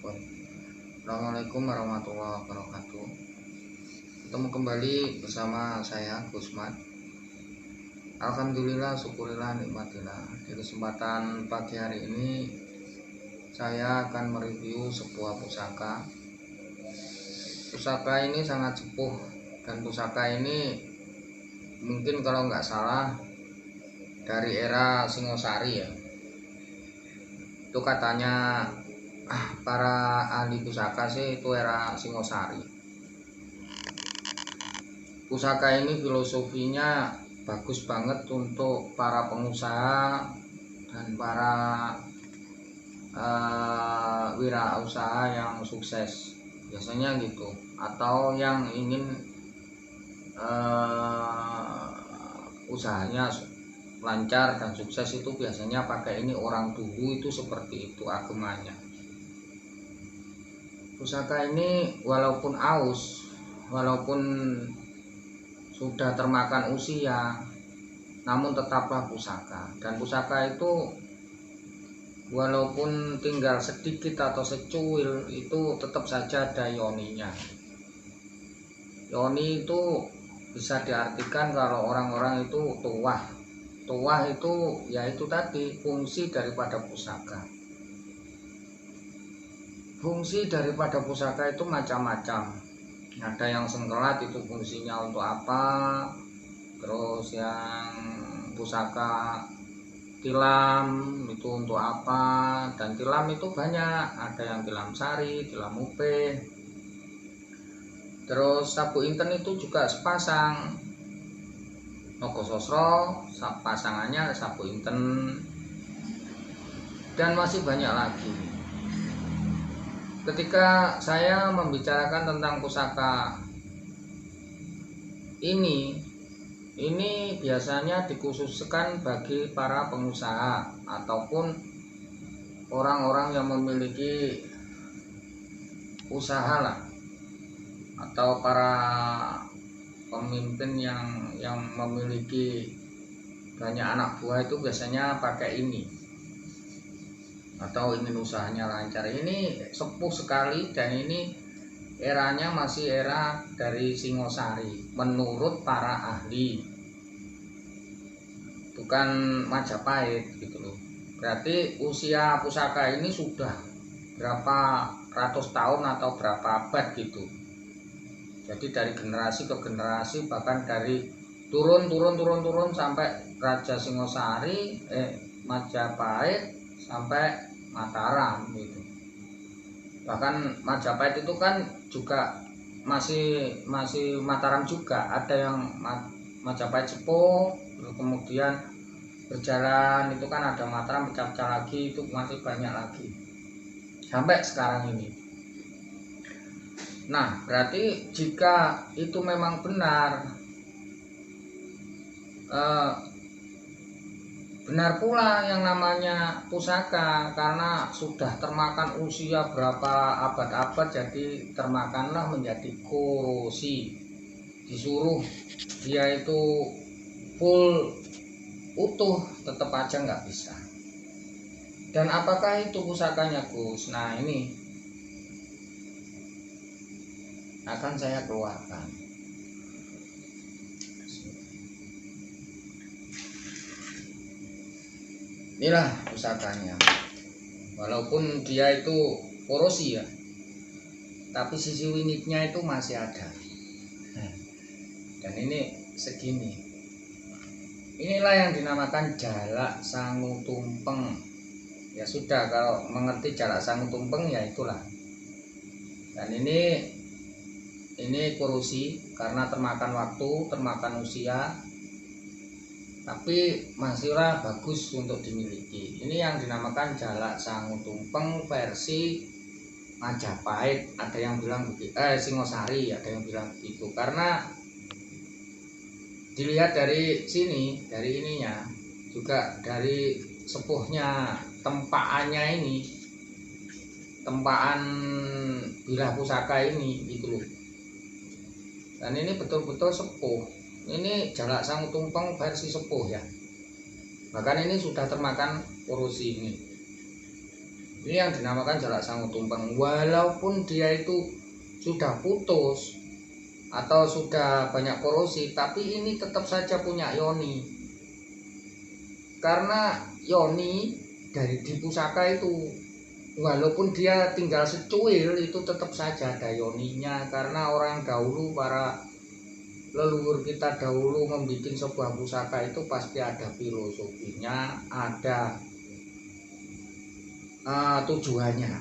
Assalamualaikum warahmatullahi wabarakatuh. Ketemu kembali bersama saya Gusman. Alhamdulillah, syukurillah, nikmatillah. Di kesempatan pagi hari ini saya akan mereview sebuah pusaka. Pusaka ini sangat sepuh, dan pusaka ini mungkin kalau nggak salah dari era Singosari ya. Itu katanya para ahli pusaka sih itu era Singosari. Pusaka ini filosofinya bagus banget untuk para pengusaha dan para wirausaha yang sukses biasanya gitu, atau yang ingin usahanya lancar dan sukses itu biasanya pakai ini. Orang dulu itu seperti itu agemanya. Pusaka ini walaupun aus, walaupun sudah termakan usia, namun tetaplah pusaka. Dan pusaka itu walaupun tinggal sedikit atau secuil, itu tetap saja ada yoninya. Yoni itu bisa diartikan kalau orang-orang itu tuah. Tuah itu yaitu tadi fungsi daripada pusaka. Fungsi daripada pusaka itu macam-macam. Ada yang sengkelat, itu fungsinya untuk apa. Terus yang pusaka tilam itu untuk apa. Dan tilam itu banyak, ada yang tilam sari, tilam upe. Terus sapu inten itu juga sepasang. Nogososro pasangannya sapu inten. Dan masih banyak lagi. Ketika saya membicarakan tentang pusaka ini biasanya dikhususkan bagi para pengusaha ataupun orang-orang yang memiliki usaha lah, atau para pemimpin yang memiliki banyak anak buah itu biasanya pakai ini, atau ingin usahanya lancar. Ini sepuh sekali, dan ini eranya masih era dari Singosari menurut para ahli, bukan Majapahit gitu loh. Berarti usia pusaka ini sudah berapa ratus tahun atau berapa abad gitu. Jadi dari generasi ke generasi, bahkan dari turun sampai Raja Singosari, Majapahit sampai Mataram gitu. Bahkan Majapahit itu kan juga masih Mataram juga. Ada yang Majapahit sepuh, kemudian berjalan itu kan ada Mataram, pecah-pecah lagi, itu masih banyak lagi sampai sekarang ini. Nah, berarti jika itu memang benar, benar pula yang namanya pusaka, karena sudah termakan usia berapa abad-abad, jadi termakanlah menjadi korosi. Disuruh dia itu full utuh, tetap aja nggak bisa. Dan apakah itu pusakanya, Gus? Nah, ini akan saya keluarkan. Inilah pusakanya. Walaupun dia itu korosi ya, tapi sisi winiknya itu masih ada. Dan ini segini. Inilah yang dinamakan jalak sangu tumpeng. Ya sudah, kalau mengerti jalak sangu tumpeng ya itulah. Dan ini korosi karena termakan waktu, termakan usia, tapi masihlah bagus untuk dimiliki. Ini yang dinamakan jalak sangu tumpeng versi Majapahit. Ada yang bilang begitu, Singosari ada yang bilang begitu, karena dilihat dari sini, dari ininya juga, dari sepuhnya tempaannya ini, tempaan bilah pusaka ini gitu loh. Dan ini betul-betul sepuh. Ini jalak sangu tumpeng versi sepuh ya. Bahkan ini sudah termakan korosi ini. Ini yang dinamakan jalak sangu tumpeng. Walaupun dia itu sudah putus atau sudah banyak korosi, tapi ini tetap saja punya yoni. Karena yoni dari di pusaka itu, walaupun dia tinggal secuil, itu tetap saja ada yoninya. Karena orang dahulu, para leluhur kita dahulu membuat sebuah pusaka itu pasti ada filosofinya, ada tujuannya,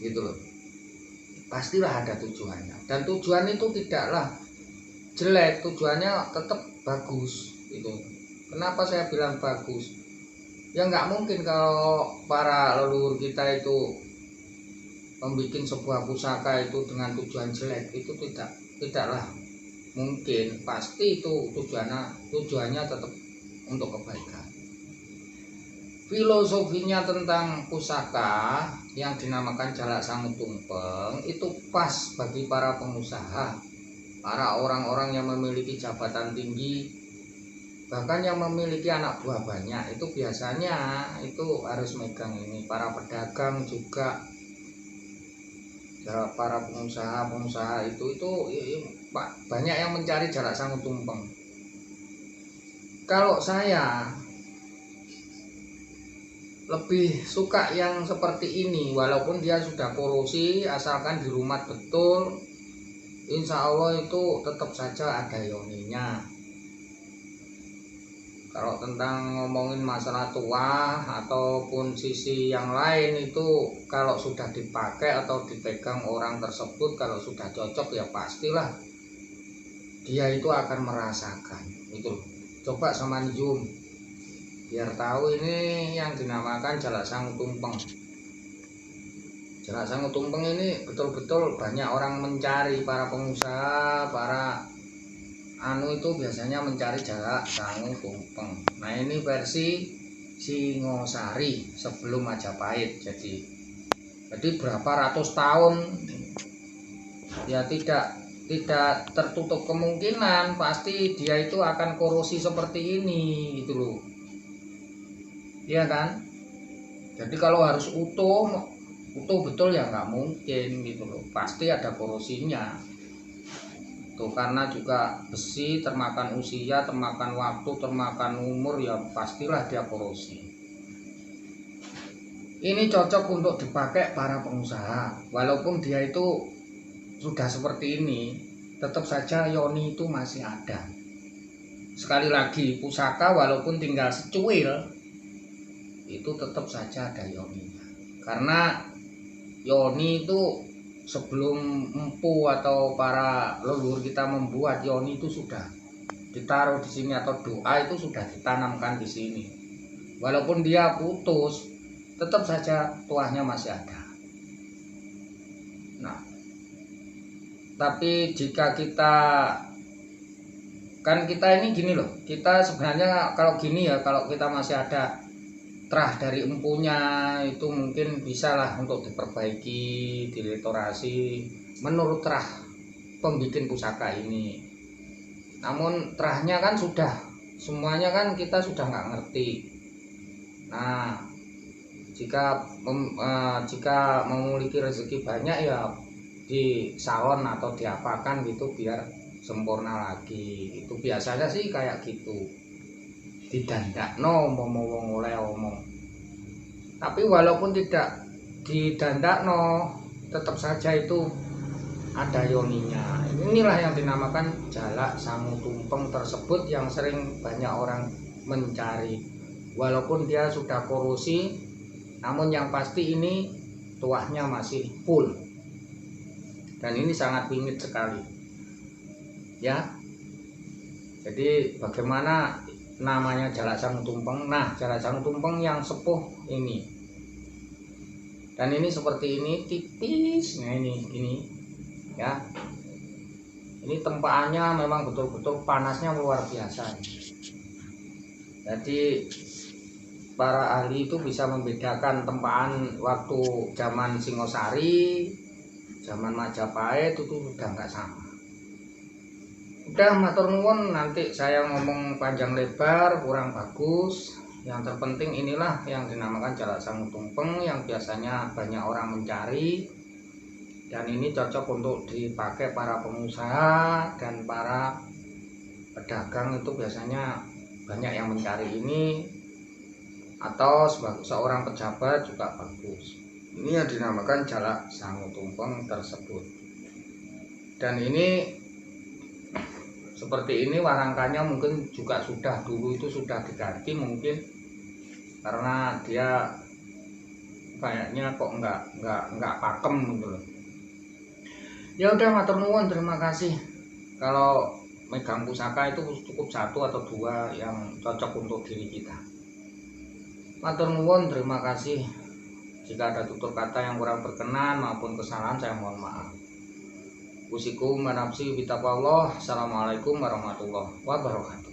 gitu loh. Pastilah ada tujuannya, dan tujuan itu tidaklah jelek, tujuannya tetap bagus. Itu kenapa saya bilang bagus, ya nggak mungkin kalau para leluhur kita itu membuat sebuah pusaka itu dengan tujuan jelek, itu tidaklah mungkin. Pasti itu tujuannya tetap untuk kebaikan. Filosofinya tentang pusaka yang dinamakan jalak sangu tumpeng itu pas bagi para pengusaha, para orang-orang yang memiliki jabatan tinggi, bahkan yang memiliki anak buah banyak. Itu biasanya itu harus megang ini. Para pedagang juga, para pengusaha itu banyak yang mencari jalak sangu tumpeng. Kalau saya lebih suka yang seperti ini, walaupun dia sudah korosi, asalkan dirumat betul, insya Allah itu tetap saja ada yoninya. Kalau tentang ngomongin masalah tua ataupun sisi yang lain, itu kalau sudah dipakai atau dipegang orang tersebut, kalau sudah cocok ya pastilah dia itu akan merasakan. Itu coba sama nyium biar tahu ini yang dinamakan jalak sangu tumpeng. Jalak sangu tumpeng ini betul-betul banyak orang mencari, para pengusaha, para itu biasanya mencari jalak sangu tumpeng. Nah ini versi Singosari sebelum Majapahit. Jadi berapa ratus tahun ya tidak tertutup kemungkinan pasti dia itu akan korosi seperti ini, gitu loh. Iya kan? Jadi kalau harus utuh betul ya nggak mungkin, gitu loh. Pasti ada korosinya. Tuh, karena juga besi termakan usia, termakan waktu, termakan umur, ya pastilah dia korosi. Ini cocok untuk dipakai para pengusaha. Walaupun dia itu sudah seperti ini, tetap saja yoni itu masih ada. Sekali lagi, pusaka walaupun tinggal secuil, itu tetap saja ada yoninya. Karena yoni itu sebelum empu atau para leluhur kita membuat, yoni itu sudah ditaruh di sini, atau doa itu sudah ditanamkan di sini. Walaupun dia putus, tetap saja tuahnya masih ada. Nah, tapi jika kita ini gini loh, kita sebenarnya kalau gini ya, kalau kita masih ada terah dari empunya, itu mungkin bisa lah untuk diperbaiki, direstorasi menurut terah pembikin pusaka ini. Namun terahnya kan sudah semuanya kan kita sudah nggak ngerti. Nah, jika memiliki rezeki banyak ya di salon atau diapakan gitu biar sempurna lagi. Itu biasanya sih kayak gitu. Didandakno wong oleh omong. Tapi walaupun tidak didandakno, tetap saja itu ada yoninya. Inilah yang dinamakan jalak sangu tumpeng tersebut yang sering banyak orang mencari. Walaupun dia sudah korosi, namun yang pasti ini tuahnya masih full. Dan ini sangat wingit sekali. Ya. Jadi bagaimana namanya jalak sangu tumpeng? Nah, jalak sangu tumpeng yang sepuh ini, dan ini seperti ini tipis. Nah ini ya, ini tempaannya memang betul-betul panasnya luar biasa. Jadi para ahli itu bisa membedakan tempaan waktu zaman Singosari, zaman Majapahit itu sudah nggak sama. Udah, matur nuwun, nanti saya ngomong panjang lebar kurang bagus. yang terpenting inilah yang dinamakan jalak sangu tumpeng yang biasanya banyak orang mencari, dan ini cocok untuk dipakai para pengusaha dan para pedagang, itu biasanya banyak yang mencari ini, atau sebagai seorang pejabat juga bagus. Ini yang dinamakan jalak sangu tumpeng tersebut. Dan ini seperti ini warangkanya mungkin juga sudah dulu itu sudah diganti mungkin, karena dia kayaknya kok nggak pakem gitu loh. Ya udah, matur nuwun, terima kasih. Kalau megang pusaka itu cukup 1 atau 2 yang cocok untuk diri kita. Matur nuwun, terima kasih. Jika ada tutur kata yang kurang berkenan maupun kesalahan, saya mohon maaf. Usikum wa nafsi bitaqwallah. Assalamualaikum warahmatullahi wabarakatuh.